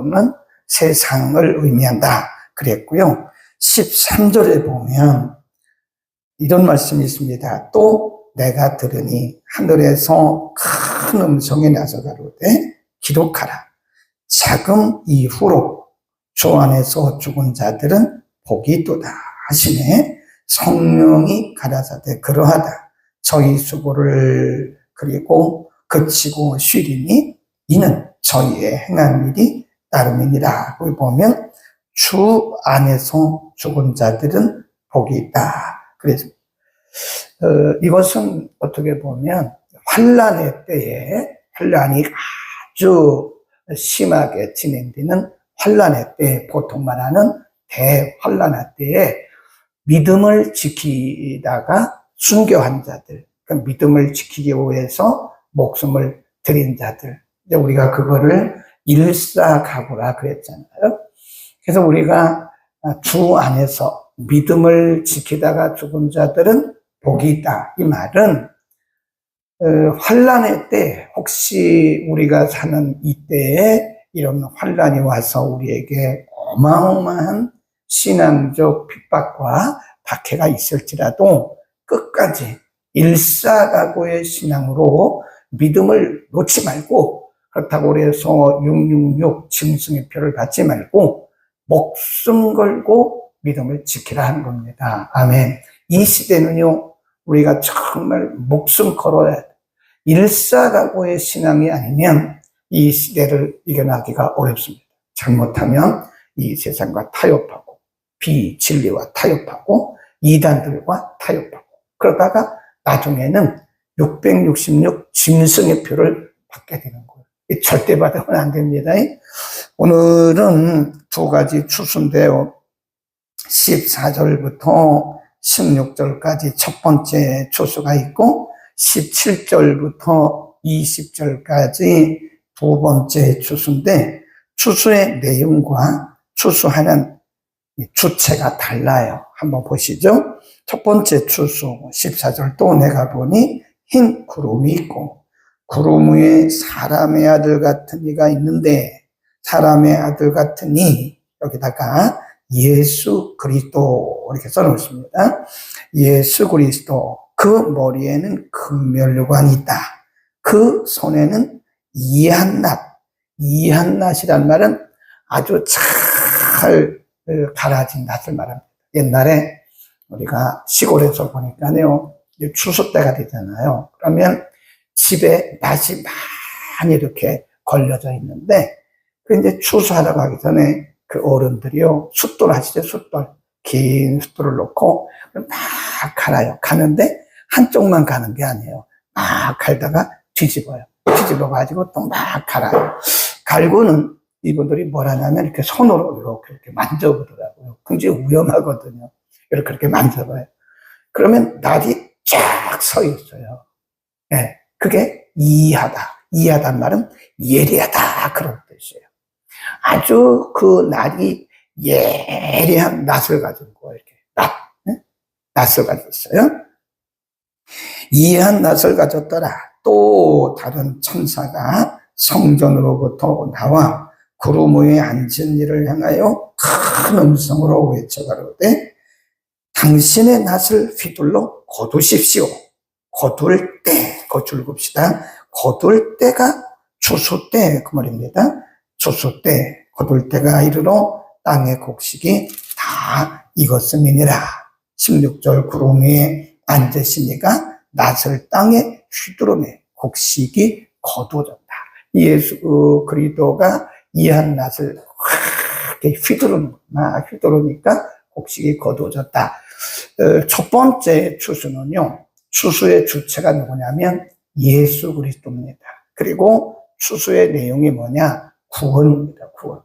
는 세상을 의미한다 그랬고요. 13절에 보면 이런 말씀이 있습니다. 또 내가 들으니 하늘에서 큰 음성이 나서 가로되 기록하라. 자금 이후로 주 안에서 죽은 자들은 복이 있도다 하시네. 성령이 가라사대 그러하다. 저희 수고를 그리고 그치고 쉬리니 이는 저희의 행한 일이 따름이니라. 거기 보면 주 안에서 죽은 자들은 복이 있다. 그래서 이것은 어떻게 보면 환난의 때에 환난이 아주 심하게 진행되는 환난의 때, 보통 말하는 대환난의 때에 믿음을 지키다가 순교한 자들, 그러니까 믿음을 지키기 위해서 목숨을 드린 자들, 이제 우리가 그거를 일사가구라 그랬잖아요. 그래서 우리가 주 안에서 믿음을 지키다가 죽은 자들은 복이 있다. 이 말은 환난의 때, 혹시 우리가 사는 이때에 이런 환난이 와서 우리에게 어마어마한 신앙적 핍박과 박해가 있을지라도 끝까지 일사각오의 신앙으로 믿음을 놓지 말고, 그렇다고 해서 666 짐승의 표를 받지 말고 목숨 걸고 믿음을 지키라 하는 겁니다. 아멘. 이 시대는요, 우리가 정말 목숨 걸어야 돼. 일사각오의 신앙이 아니면 이 시대를 이겨나기가 어렵습니다. 잘못하면 이 세상과 타협하고 비진리와 타협하고 이단들과 타협하고 그러다가 나중에는 666 짐승의 표를 받게 되는 거예요. 절대 받으면 안 됩니다. 오늘은 두 가지 추수인데요. 14절부터 16절까지 첫 번째 추수가 있고 17절부터 20절까지 두 번째 추수인데, 추수의 내용과 추수하는 주체가 달라요. 한번 보시죠. 첫 번째 추수 14절, 또 내가 보니 흰 구름이 있고 구름 위에 사람의 아들 같은 이가 있는데, 사람의 아들 같은 이, 여기다가 예수 그리스도 이렇게 써놓습니다. 예수 그리스도, 그 머리에는 금멸관이 있다. 그 손에는 이한낫, 이한낫이란 말은 아주 잘 갈아진 낫을 말합니다. 옛날에 우리가 시골에서 보니까요, 추수 때가 되잖아요. 그러면 집에 낫이 많이 이렇게 걸려져 있는데, 그 이제 추수하러 가기 전에 그 어른들이요, 숫돌 아시죠? 숫돌. 긴 숫돌을 놓고 막 갈아요. 가는데 한쪽만 가는 게 아니에요. 막 갈다가 뒤집어요. 뒤집어가지고 또 막 갈아요. 갈고는 이분들이 뭘 하냐면 이렇게 손으로 이렇게 만져보더라고요. 굉장히 위험하거든요. 이렇게 만져봐요. 그러면 날이 쫙 서 있어요. 네, 그게 이하다. 이하단 말은 예리하다. 그런 뜻이에요. 아주 그 날이 예리한 낫을 가지고 이렇게 낫을 가졌어요. 이해한 낫을 가졌더라. 또 다른 천사가 성전으로부터 나와 구름 위에 앉은 이를 향하여 큰 음성으로 외쳐가로되 당신의 낫을 휘둘러 거두십시오. 거둘 때, 거줄 봅시다. 거둘 때가 추수 때, 그 말입니다. 추수 때, 거둘 때가 이르러 땅의 곡식이 다 익었음이니라. 16절, 구름 위에 앉으시니가 낫을 땅에 휘두르매 곡식이 거두어졌다. 예수 그리스도가 이한 낫을 이렇게 휘두르니까 곡식이 거두어졌다. 첫 번째 추수는요, 추수의 주체가 누구냐면 예수 그리스도입니다. 그리고 추수의 내용이 뭐냐? 구원입니다. 구원.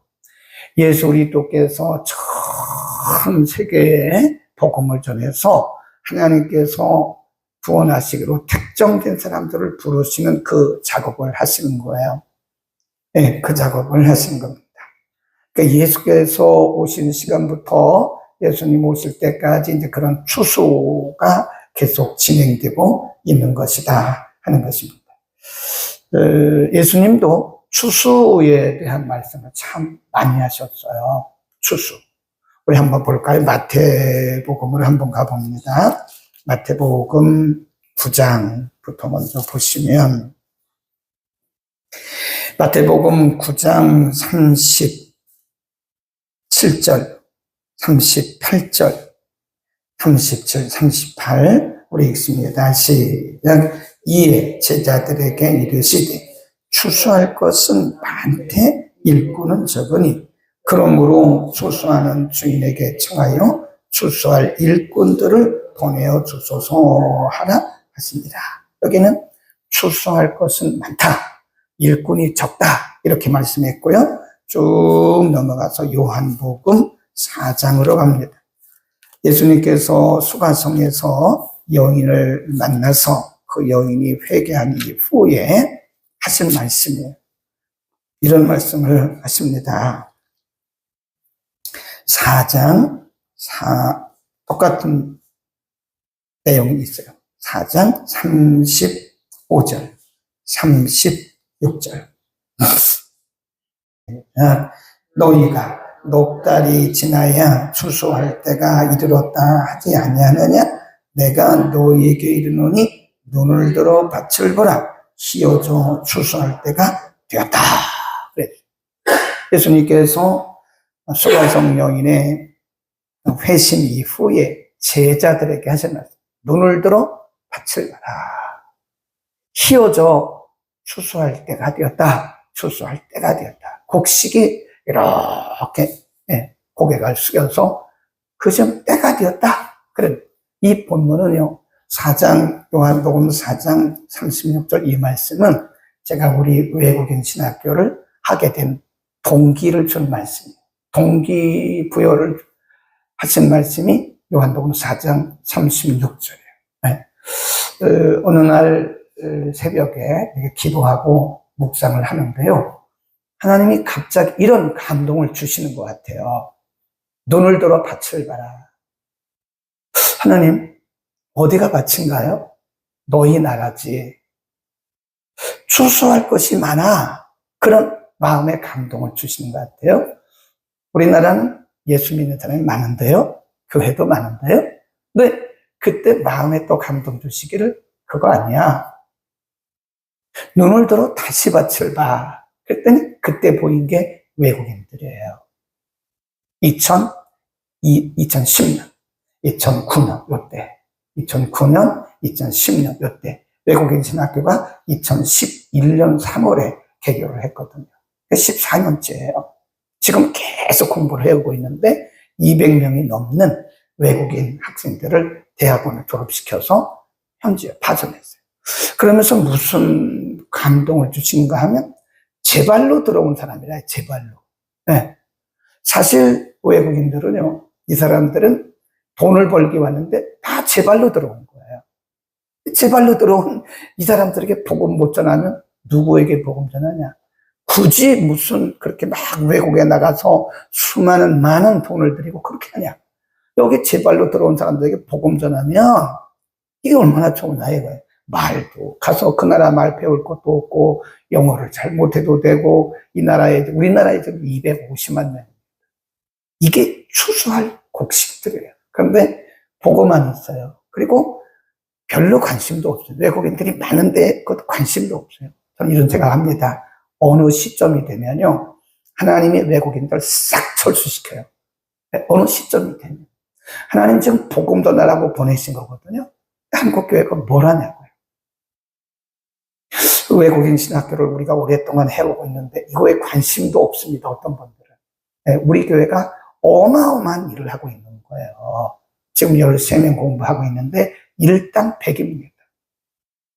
예수 그리스도께서 전 세계에 복음을 전해서 하나님께서 구원하시기로 특정된 사람들을 부르시는 그 작업을 하시는 거예요. 네, 그 작업을 하시는 겁니다. 그러니까 예수께서 오신 시간부터 예수님 오실 때까지 이제 그런 추수가 계속 진행되고 있는 것이다 하는 것입니다. 예수님도 추수에 대한 말씀을 참 많이 하셨어요. 추수. 우리 한번 볼까요? 마태복음으로 한번 가봅니다. 마태복음 9장부터 먼저 보시면, 마태복음 9장 37절, 38절, 37, 38, 우리 읽습니다. 시작. 이에 제자들에게 이르시되 추수할 것은 많되 일꾼은 적으니 그러므로 추수하는 주인에게 청하여 추수할 일꾼들을 보내어 주소서 하라 하십니다. 여기는 추수할 것은 많다, 일꾼이 적다 이렇게 말씀했고요. 쭉 넘어가서 요한복음 4장으로 갑니다. 예수님께서 수가성에서 여인을 만나서 그 여인이 회개한 이후에 하신 말씀이에요. 이런 말씀을 하십니다. 4장 똑같은 내용이 있어요. 4장 35절, 36절. 너희가 녹달이 지나야 추수할 때가 이르렀다 하지 아니하느냐? 내가 너희에게 이르노니 눈을 들어 밭을 보라. 휘어져 추수할 때가 되었다. 그래. 예수님께서 수가성 여인의 회심 이후에 제자들에게 하신 말씀. 눈을 들어 밭을 봐라. 휘어져 추수할 때가 되었다. 추수할 때가 되었다. 곡식이 이렇게 고개가 숙여서 그점 때가 되었다. 그래. 이 본문은요, 요한복음 4장 36절 이 말씀은 제가 우리 외국인 신학교를 하게 된 동기를 준 말씀이에요. 동기부여를 하신 말씀이 요한복음 4장 36절이에요. 어느 날 새벽에 기도하고 묵상을 하는데요. 하나님이 갑자기 이런 감동을 주시는 것 같아요. 눈을 들어 밭을 봐라. 하나님, 어디가 밭인가요? 너희 나라지. 추수할 것이 많아. 그런 마음의 감동을 주시는 것 같아요. 우리나라는 예수 믿는 사람이 많은데요. 교회도 많은데요. 근데 그때 마음에 또 감동 주시기를 그거 아니야. 눈을 들어 다시 밭을 봐. 그랬더니 그때 보인 게 외국인들이에요. 2010년, 2009년 요때, 2009년, 2010년 요때 외국인 신학교가 2011년 3월에 개교를 했거든요. 14년째예요. 지금 계속 공부를 해오고 있는데 200명이 넘는 외국인 학생들을 대학원을 졸업시켜서 현지에 파송했어요. 그러면서 무슨 감동을 주신가 하면 제 발로 들어온 사람이라, 제 발로. 네. 사실 외국인들은요, 이 사람들은 돈을 벌기 왔는데 다 제 발로 들어온 거예요. 제 발로 들어온 이 사람들에게 복음 못 전하면 누구에게 복음 전하냐? 굳이 무슨 그렇게 막 외국에 나가서 많은 돈을 들이고 그렇게 하냐? 여기 제 발로 들어온 사람들에게 복음 전하면 이게 얼마나 좋으냐 이거예요. 말도 가서 그 나라 말 배울 것도 없고 영어를 잘 못해도 되고 우리나라에 지금 250만 명. 이게 추수할 곡식들이에요. 그런데 보고만 있어요. 그리고 별로 관심도 없어요. 외국인들이 많은데 그것도 관심도 없어요. 저는 이런 생각합니다. 어느 시점이 되면요, 하나님이 외국인들 싹 철수시켜요. 어느 시점이 되면 하나님 지금 복음 전하라고 보내신 거거든요. 한국교회가 뭘 하냐고요. 외국인 신학교를 우리가 오랫동안 해오고 있는데 이거에 관심도 없습니다. 어떤 분들은. 우리 교회가 어마어마한 일을 하고 있는 거예요. 지금 13명 공부하고 있는데 일당 100입니다.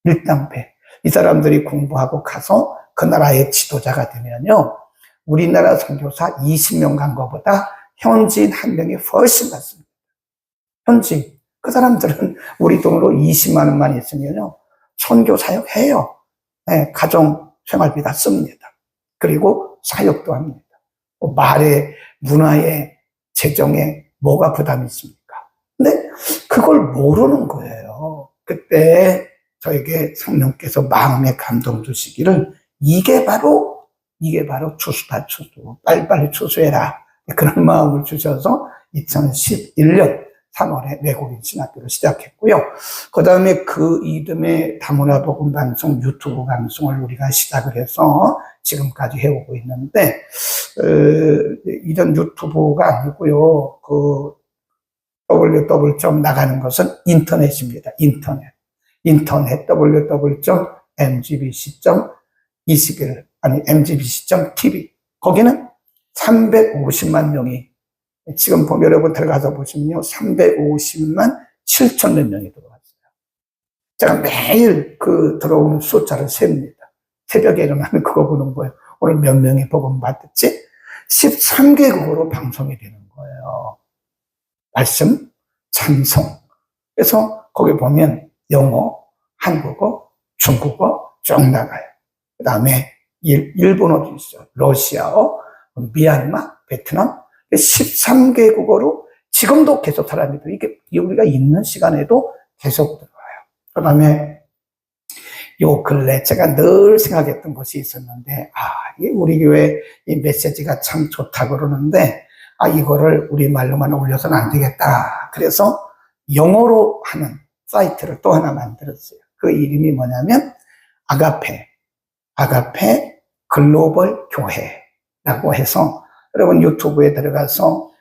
일당 100. 이 사람들이 공부하고 가서 그 나라의 지도자가 되면요, 우리나라 선교사 20명 간 것보다 현지인 한 명이 훨씬 많습니다. 현지인. 그 사람들은 우리 돈으로 20만 원만 있으면요, 선교 사역해요. 네, 가정 생활비 다 씁니다. 그리고 사역도 합니다. 말에, 문화에, 재정에 뭐가 부담이 있습니까? 근데 그걸 모르는 거예요. 그때 저에게 성령께서 마음에 감동 주시기를 이게 바로 이게 바로 추수다, 추수. 빨리빨리 추수해라. 그런 마음을 주셔서 2011년 3월에 외국인 신학교를 시작했고요. 그 다음에 그 이듬해 다문화 복음 방송 유튜브 방송을 우리가 시작을 해서 지금까지 해오고 있는데, 이런 유튜브가 아니고요. 그 www. 나가는 것은 인터넷입니다. 인터넷 www.mgbc.tv. 거기는 350만 명이, 지금 여러분 들어가서 보시면요, 350만 7천 몇 명이 들어왔어요. 제가 매일 그 들어오는 숫자를 셉니다. 새벽에 일어나면 그거 보는 거예요. 오늘 몇 명이 복음 받았지? 13개국어로 방송이 되는 거예요. 말씀, 찬송. 그래서 거기 보면 영어, 한국어, 중국어 쭉 나가요. 그 다음에 일본어도 있어요. 러시아어, 미얀마, 베트남. 13개국어로 지금도 계속 사람들이, 이게 우리가 있는 시간에도 계속 들어와요. 그 다음에 요 근래 제가 늘 생각했던 것이 있었는데, 우리 교회 이 메시지가 참 좋다고 그러는데, 이거를 우리말로만 올려서는 안 되겠다. 그래서 영어로 하는 사이트를 또 하나 만들었어요. 그 이름이 뭐냐면, 아가페 글로벌 교회라고 해서, 여러분 유튜브에 들어가서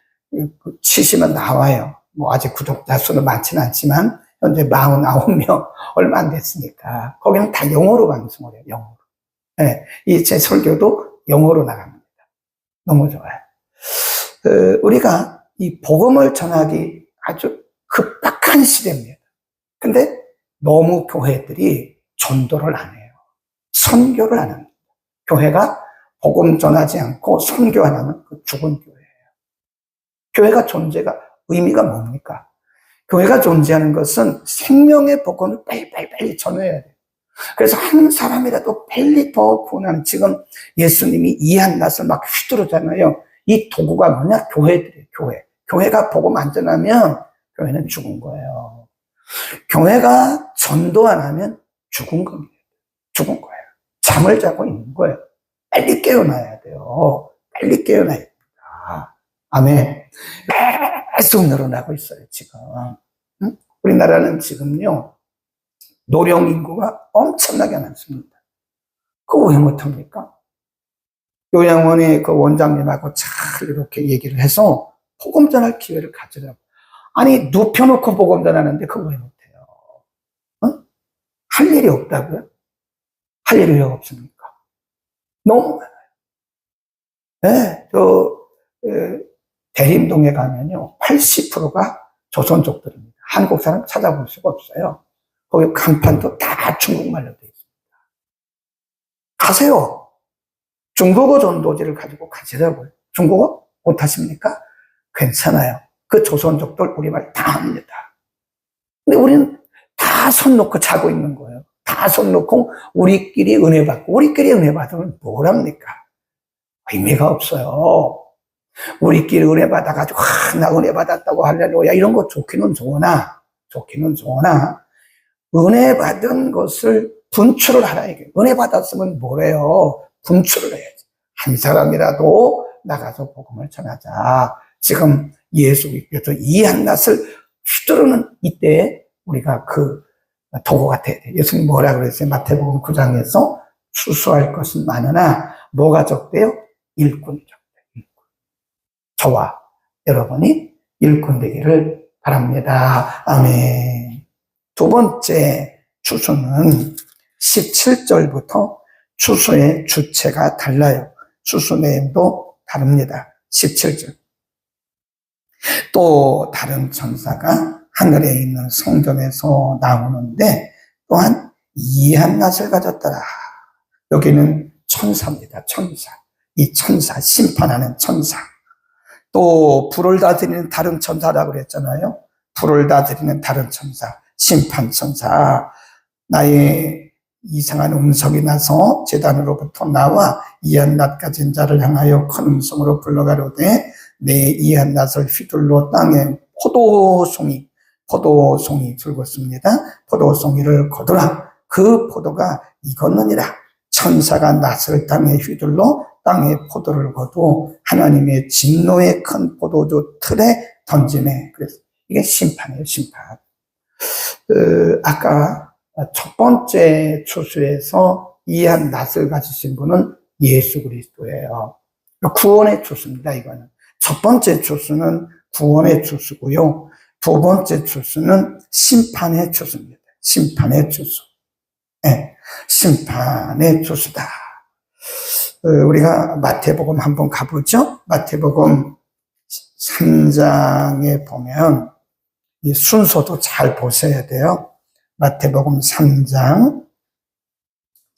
치시면 나와요. 뭐 아직 구독자 수는 많지는 않지만, 현재 49명 얼마 안 됐으니까. 거기는 다 영어로 방송을 해요, 영어로. 네, 이 제 설교도 영어로 나갑니다. 너무 좋아요. 우리가 이 복음을 전하기 아주 급박한 시대입니다. 근데 너무 교회들이 전도를 안 해요. 선교를 안 합니다. 교회가 복음 전하지 않고 선교 안 하는 그 죽은 교회예요. 교회가 존재가 의미가 뭡니까? 교회가 존재하는 것은 생명의 복음을 빨리 전해야 돼요. 그래서 한 사람이라도 빨리 더 구원하는, 지금 예수님이 이한 낫을 막 휘두르잖아요. 이 도구가 뭐냐? 교회들이에요, 교회. 교회가 복음 안 전하면 교회는 죽은 거예요. 교회가 전도 안 하면 죽은 겁니다. 죽은 거예요. 잠을 자고 있는 거예요. 빨리 깨어나야 돼요. 빨리 깨어나야 됩니다. 아멘. 계속 늘어나고 있어요, 지금. 응? 우리나라는 지금요, 노령 인구가 엄청나게 많습니다. 그거 왜 못합니까? 요양원의 그 원장님하고 잘 이렇게 얘기를 해서 복음 전할 기회를 가지라고. 아니, 눕혀놓고 복음 전하는데 그거 왜 못해요? 응? 할 일이 없다고요? 할 일이 왜 없습니까? 너무 많아요. 네, 대림동에 가면요, 80%가 조선족들입니다. 한국 사람 찾아볼 수가 없어요. 거기 간판도 다 중국말로 되어 있습니다. 가세요. 중국어 전도지를 가지고 가시라고요. 중국어 못하십니까? 괜찮아요. 그 조선족들 우리말 다 합니다. 근데 우리는 다 손 놓고 자고 있는 거예요. 다 손 놓고 우리끼리 은혜 받고, 우리끼리 은혜 받으면 뭘 합니까? 의미가 없어요. 우리끼리 은혜 받아가지고, 나 은혜 받았다고 할렐루야, 이런 거 좋기는 좋으나, 은혜 받은 것을 분출을 하라, 이게. 은혜 받았으면 뭐래요? 분출을 해야지. 한 사람이라도 나가서 복음을 전하자. 지금 예수께서 이한 낫을 휘두르는 이때에 우리가 그 도구가 돼야 돼. 예수님 뭐라 그랬어요? 마태복음 9장에서 추수할 것은 많으나 뭐가 적대요? 일꾼이 적대요. 일꾼. 저와 여러분이 일꾼 되기를 바랍니다. 아멘. 두 번째 추수는 17절부터 추수의 주체가 달라요. 추수 내용도 다릅니다. 17절. 또 다른 천사가 하늘에 있는 성전에서 나오는데 또한 이한 낫을 가졌더라. 여기는 천사입니다. 천사. 이 천사, 심판하는 천사. 또 불을 다스리는 다른 천사라고 그랬잖아요. 불을 다스리는 다른 천사, 심판 천사. 나의 이상한 음성이 나서 제단으로부터 나와 이한 낫 가진 자를 향하여 큰 음성으로 불러가로되 내 이한 낫을 휘둘러 땅에 포도송이 들었습니다. 포도송이를 거두라. 그 포도가 익었느니라. 천사가 낫을 땅에 휘둘러 땅에 포도를 거두 하나님의 진노의 큰 포도주 틀에 던지네. 그래서 이게 심판이에요, 심판. 아까 첫 번째 추수에서 이해한 낯을 가지신 분은 예수 그리스도예요. 구원의 추수입니다, 이거는. 첫 번째 추수는 구원의 추수고요. 두 번째 추수는 심판의 추수입니다. 심판의 추수. 네, 심판의 추수다. 우리가 마태복음 한번 가보죠. 마태복음 3장에 보면 이 순서도 잘 보셔야 돼요. 마태복음 3장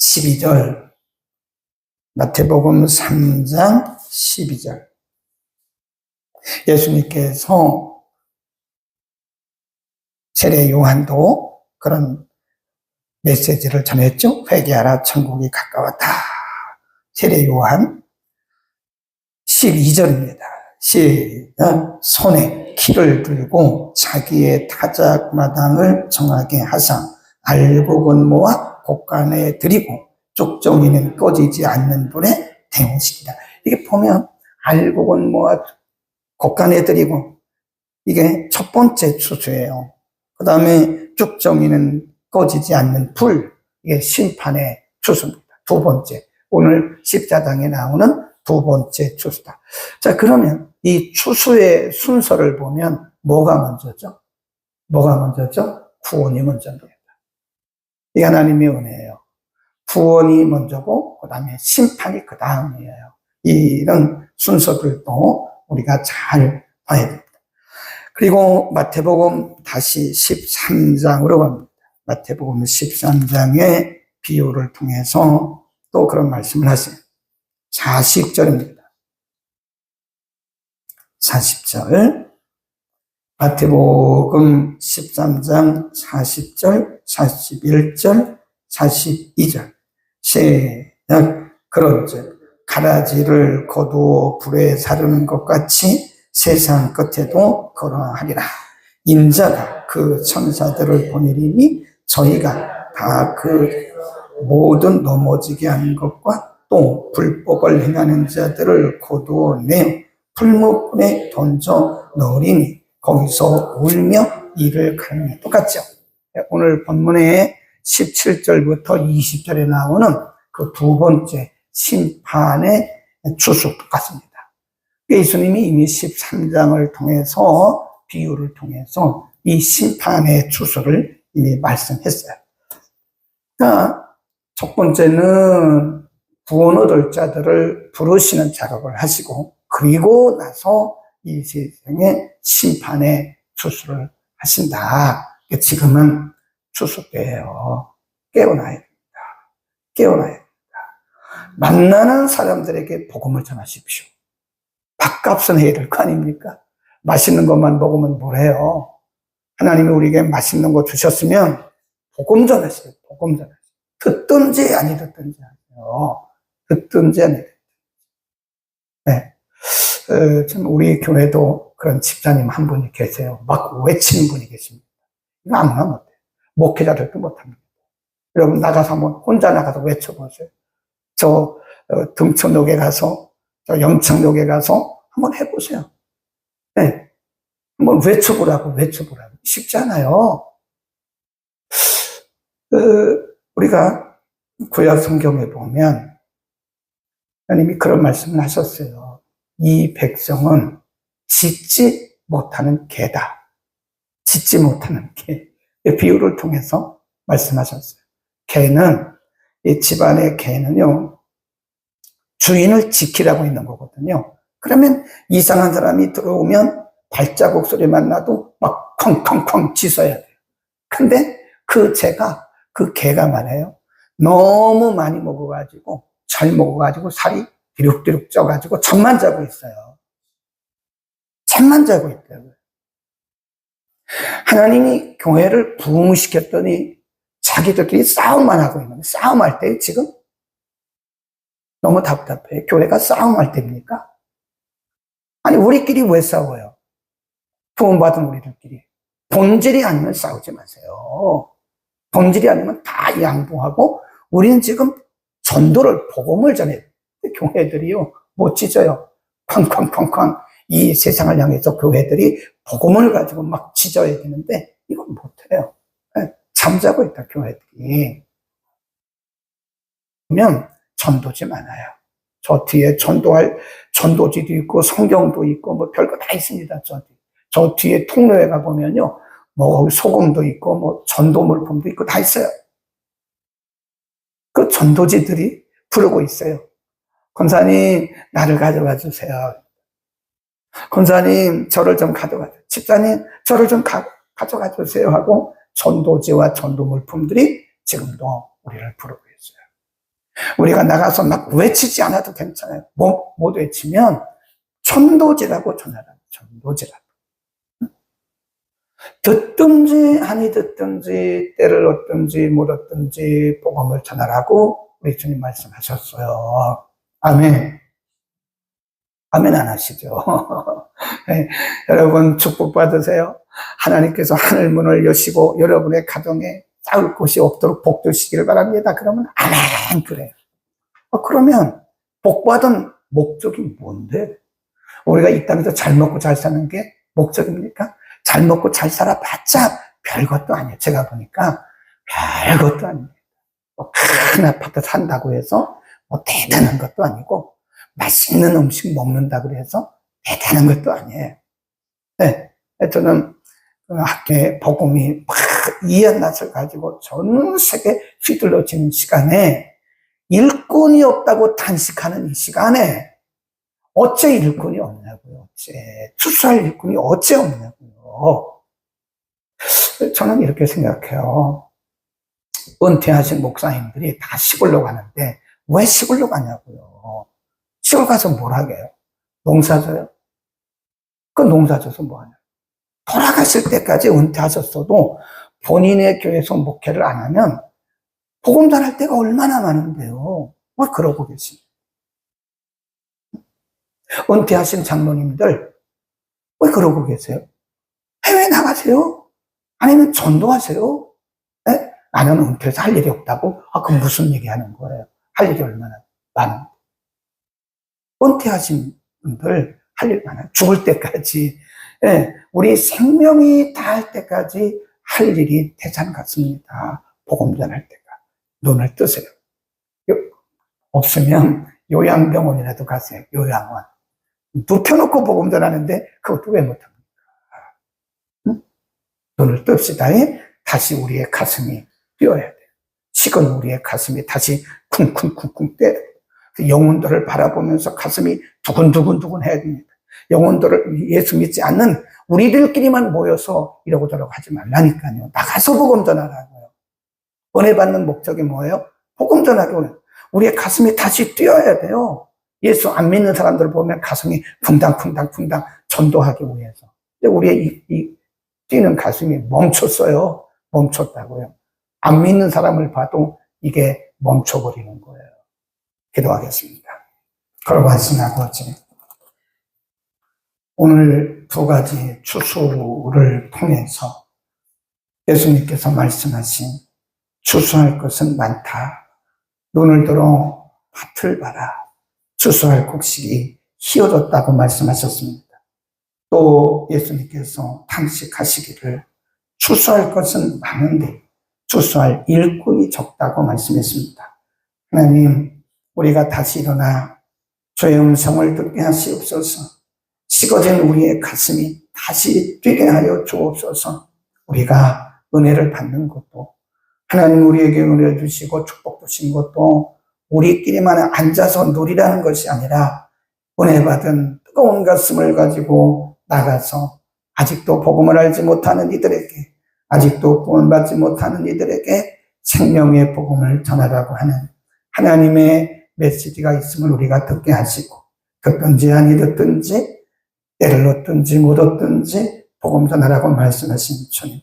12절. 마태복음 3장 12절. 예수님께서 세례 요한도 그런 메시지를 전했죠. 회개하라, 천국이 가까웠다. 세례 요한 12절입니다. 시작. 손에 키를 들고 자기의 타작마당을 정하게 하사 알곡은 모아 곡간에 들이고 쪽정이는 꺼지지 않는 불에 데우시리라. 이게 보면 알곡은 모아 곡간에 들이고 이게 첫 번째 추수예요. 그 다음에 쪽정이는 꺼지지 않는 불, 이게 심판의 추수입니다. 두 번째, 오늘 십자장에 나오는 두 번째 추수다. 자, 그러면 이 추수의 순서를 보면 뭐가 먼저죠? 뭐가 먼저죠? 구원이 먼저입니다. 이 하나님의 은혜예요. 구원이 먼저고 그 다음에 심판이 그 다음이에요. 이런 순서들도 우리가 잘 봐야 됩니다. 그리고 마태복음 다시 13장으로 갑니다. 마태복음 13장의 비유를 통해서 또 그런 말씀을 하세요. 40절입니다. 40절. 마태복음 13장 40절, 41절, 42절. 시작. 그런즉 가라지를 거두어 불에 사르는 것 같이 세상 끝에도 그러하리라. 인자가 그 천사들을 보내리니 저희가 다 그 모든 넘어지게 하는 것과 또 불법을 행하는 자들을 거두어내어 풀무불에 던져 넣으리니 거기서 울며 이를 갈며 똑같죠. 오늘 본문의 17절부터 20절에 나오는 그 두 번째 심판의 추수 똑같습니다. 예수님이 이미 13장을 통해서 비유를 통해서 이 심판의 추수를 이미 말씀했어요. 그러니까 첫 번째는 구원 얻을 자들을 부르시는 작업을 하시고 그리고 나서 이 세상에 심판의 추수를 하신다. 지금은 추수 때예요. 깨어나야 됩니다. 깨어나야 됩니다. 만나는 사람들에게 복음을 전하십시오. 밥값은 해야 될 거 아닙니까? 맛있는 것만 먹으면 뭐래요? 하나님이 우리에게 맛있는 거 주셨으면 복음 전하세요. 복음 전하세요. 듣든지 아니 듣든지 하세요. 듣든지 아니 듣든지. 네. 참 우리 교회도 그런 집사님 한 분이 계세요. 막 외치는 분이 계십니다. 이거 아무나 못해요. 목회자들도 못합니다. 여러분 나가서 한번 혼자 나가서 외쳐보세요. 저 등촌역에 가서 저 영창역에 가서 한번 해보세요. 네. 한번 외쳐보라고. 쉽지 않아요. 우리가 구약 성경에 보면 하나님이 그런 말씀을 하셨어요. 이 백성은 짓지 못하는 개다. 짓지 못하는 개. 비유를 통해서 말씀하셨어요. 개는, 이 집안의 개는요, 주인을 지키라고 있는 거거든요. 그러면 이상한 사람이 들어오면 발자국 소리만 나도 막 쾅쾅쾅 짖어야 돼요. 근데 그 개가 말이에요. 너무 많이 먹어가지고, 잘 먹어가지고 살이 디룩디룩 쪄가지고 잠만 자고 있어요. 잠만 자고 있다고요. 하나님이 교회를 부흥시켰더니 자기들끼리 싸움만 하고 있는 거예요. 싸움할 때 지금 너무 답답해요. 교회가 싸움할 때입니까? 아니 우리끼리 왜 싸워요? 구원받은 우리들끼리. 본질이 아니면 싸우지 마세요. 본질이 아니면 다 양보하고 우리는 지금 전도를 복음을 전해요. 교회들이요, 못 찢어요. 쾅쾅쾅쾅. 이 세상을 향해서 교회들이 복음을 가지고 막 찢어야 되는데, 이건 못해요. 잠자고 있다, 교회들이. 그러면 전도지 많아요. 저 뒤에 전도지도 있고, 성경도 있고, 뭐 별거 다 있습니다, 저 뒤에 통로에 가보면요, 뭐 소금도 있고, 뭐 전도물품도 있고, 다 있어요. 그 전도지들이 부르고 있어요. 권사님, 나를 가져가 주세요. 권사님, 저를 좀 가져가 주세요. 집사님, 저를 좀 가져가 주세요. 하고 전도지와 전도물품들이 지금도 우리를 부르고 있어요. 우리가 나가서 막 외치지 않아도 괜찮아요. 못 외치면 전도지라고 전하라. 전도지라고. 듣든지 아니 듣든지 때를 얻든지 못 얻든지 복음을 전하라고 우리 주님 말씀하셨어요. 아멘. 아멘 안 하시죠? 네, 여러분 축복 받으세요. 하나님께서 하늘문을 여시고 여러분의 가정에 싸울 곳이 없도록 복 주시기를 바랍니다. 그러면 아멘 그래요. 그러면 복 받은 목적이 뭔데? 우리가 이 땅에서 잘 먹고 잘 사는 게 목적입니까? 잘 먹고 잘 살아봤자 별것도 아니에요. 제가 보니까 별것도 아니에요. 큰 아파트 산다고 해서 뭐 대단한 것도 아니고 맛있는 음식 먹는다고 해서 대단한 것도 아니에요. 네, 저는 학교에 복음이 막 이한낯을 가지고 전 세계 휘둘러지는 시간에 일꾼이 없다고 단식하는 이 시간에 어째 일꾼이 없냐고요. 어째 추수할 일꾼이 어째 없냐고요. 저는 이렇게 생각해요. 은퇴하신 목사님들이 다 시골로 가는데 왜 시골로 가냐고요. 시골 가서 뭘 하게요? 농사 져요? 그 농사 져서 뭐 하냐? 돌아가실 때까지 은퇴하셨어도 본인의 교회에서 목회를 안 하면 복음 전할 때가 얼마나 많은데요. 왜 그러고 계시냐? 은퇴하신 장로님들 왜 그러고 계세요? 해외 나가세요? 아니면 전도하세요? 네? 나는 은퇴해서 할 일이 없다고? 그럼 무슨 얘기 하는 거예요? 할 일이 얼마나 많은데. 은퇴하신 분들 할 일 많아요. 죽을 때까지. 네, 우리 생명이 다할 때까지 할 일이 대잔 같습니다. 복음 전할 때가. 눈을 뜨세요. 없으면 요양병원이라도 가세요. 요양원. 눕혀놓고 복음 전하는데 그것도 왜 못합니까? 응? 눈을 뜹시다. 다시 우리의 가슴이 뛰어야 돼요. 식은 우리의 가슴이 다시 쿵쿵쿵쿵 뛰어야 돼요. 영혼들을 바라보면서 가슴이 두근두근두근 해야 됩니다. 영혼들을 예수 믿지 않는 우리들끼리만 모여서 이러고 저러고 하지 말라니까요. 나가서 복음 전하라고요. 은혜 받는 목적이 뭐예요? 복음 전하고요. 우리의 가슴이 다시 뛰어야 돼요. 예수 안 믿는 사람들을 보면 가슴이 쿵당쿵당쿵당 전도하기 위해서. 근데 우리의 이 뛰는 가슴이 멈췄어요. 멈췄다고요. 안 믿는 사람을 봐도 이게 멈춰버리는 거예요. 기도하겠습니다. 거룩하신 아버지, 오늘 두 가지 추수를 통해서 예수님께서 말씀하신 추수할 것은 많다. 눈을 들어 밭을 봐라. 추수할 곡식이 휘어졌다고 말씀하셨습니다. 또 예수님께서 탄식하시기를 추수할 것은 많은데 추수할 일꾼이 적다고 말씀했습니다. 하나님, 우리가 다시 일어나 주의 음성을 듣게 하시옵소서. 식어진 우리의 가슴이 다시 뛰게 하여 주옵소서. 우리가 은혜를 받는 것도, 하나님 우리에게 은혜를 주시고 축복 주신 것도 우리끼리만 앉아서 누리라는 것이 아니라 은혜 받은 뜨거운 가슴을 가지고 나가서 아직도 복음을 알지 못하는 이들에게, 아직도 구원받지 못하는 이들에게 생명의 복음을 전하라고 하는 하나님의 메시지가 있음을 우리가 듣게 하시고, 듣든지 아니 듣든지 때를 얻든지 못 얻든지 복음 전하라고 말씀하신 주님,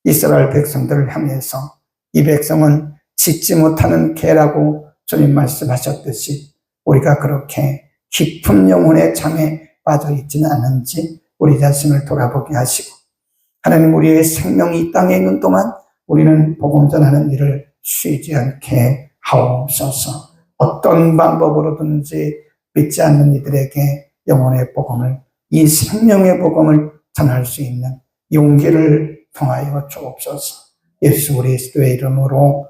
이스라엘 백성들을 향해서 이 백성은 짖지 못하는 개라고 주님 말씀하셨듯이 우리가 그렇게 깊은 영혼의 잠에 빠져 있지는 않은지 우리 자신을 돌아보게 하시고, 하나님 우리의 생명이 이 땅에 있는 동안 우리는 복음 전하는 일을 쉬지 않게 하옵소서. 어떤 방법으로든지 믿지 않는 이들에게 영혼의 복음을, 이 생명의 복음을 전할 수 있는 용기를 통하여 주옵소서. 예수 그리스도의 이름으로